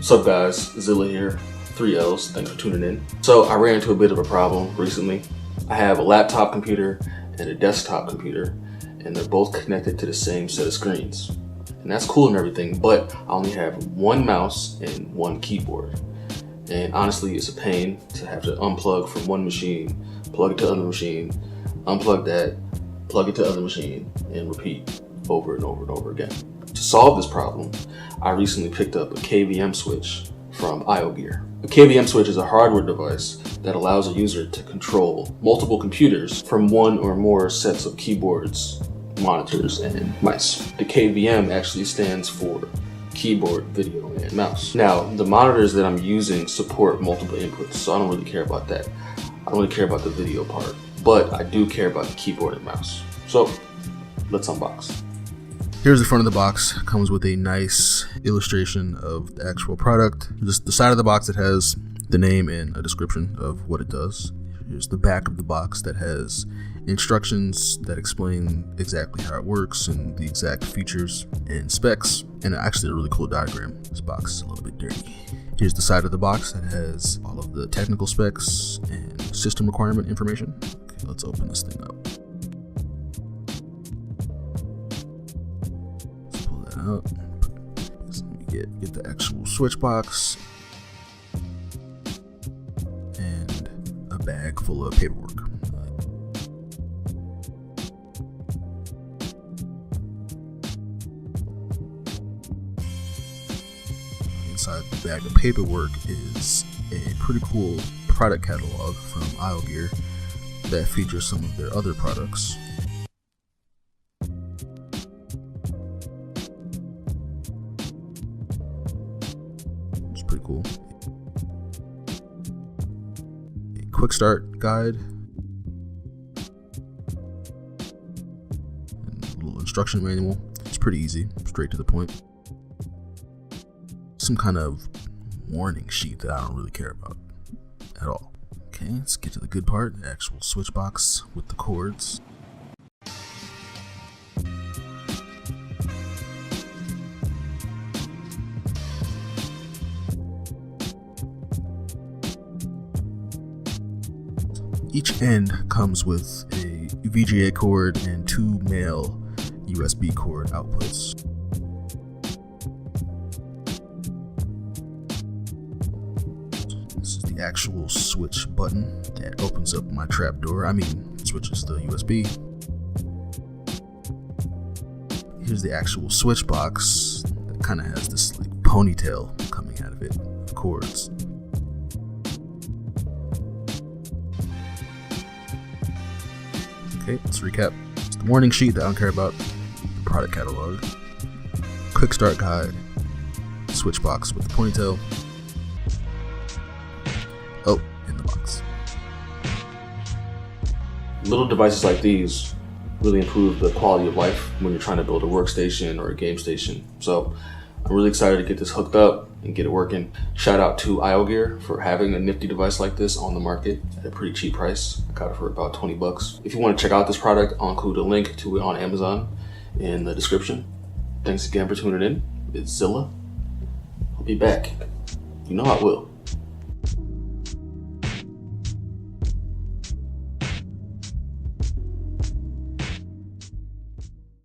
What's up guys, Zillla here, 3 L's, thanks for tuning in. So I ran into a bit of a problem recently. I have a laptop computer and a desktop computer, and they're both connected to the same set of screens. And that's cool and everything, but I only have one mouse and one keyboard. And honestly, it's a pain to have to unplug from one machine, plug it to other machine, unplug that, plug it to other machine, and repeat over and over and over again. To solve this problem, I recently picked up a KVM switch from IOGEAR. A KVM switch is a hardware device that allows a user to control multiple computers from one or more sets of keyboards, monitors, and mice. The KVM actually stands for keyboard, video, and mouse. Now, the monitors that I'm using support multiple inputs, so I don't really care about that. I don't really care about the video part, but I do care about the keyboard and mouse. So, let's unbox. Here's the front of the box. Comes with a nice illustration of the actual product. Just the side of the box that has the name and a description of what it does. Here's the back of the box that has instructions that explain exactly how it works and the exact features and specs, and actually a really cool diagram. This box is a little bit dirty. Here's the side of the box that has all of the technical specs and system requirement information. Okay, let's open this thing up. Out. So let me get the actual switch box and a bag full of paperwork. Inside the bag of paperwork is a pretty cool product catalog from IOGEAR that features some of their other products. Pretty cool. A quick start guide and a little instruction manual. It's pretty easy, straight to the point. Some kind of warning sheet that I don't really care about at all. Okay, let's get to the good part, the actual switch box with the cords. Each end comes with a VGA cord and 2 male USB cord outputs. This is the actual switch button that opens up my trapdoor. Switches the USB. Here's the actual switch box that kind of has this like ponytail coming out of it, of cords. Okay, let's recap. It's the warning sheet that I don't care about, the product catalog, quick start guide, switch box with the ponytail. Oh, in the box. Little devices like these really improve the quality of life when you're trying to build a workstation or a game station. So I'm really excited to get this hooked up and get it working. Shout out to IOGEAR for having a nifty device like this on the market at a pretty cheap price. I got it for about 20 bucks. If you want to check out this product, I'll include a link to it on Amazon in the description. Thanks again for tuning in. It's Zillla. I'll be back. You know I will.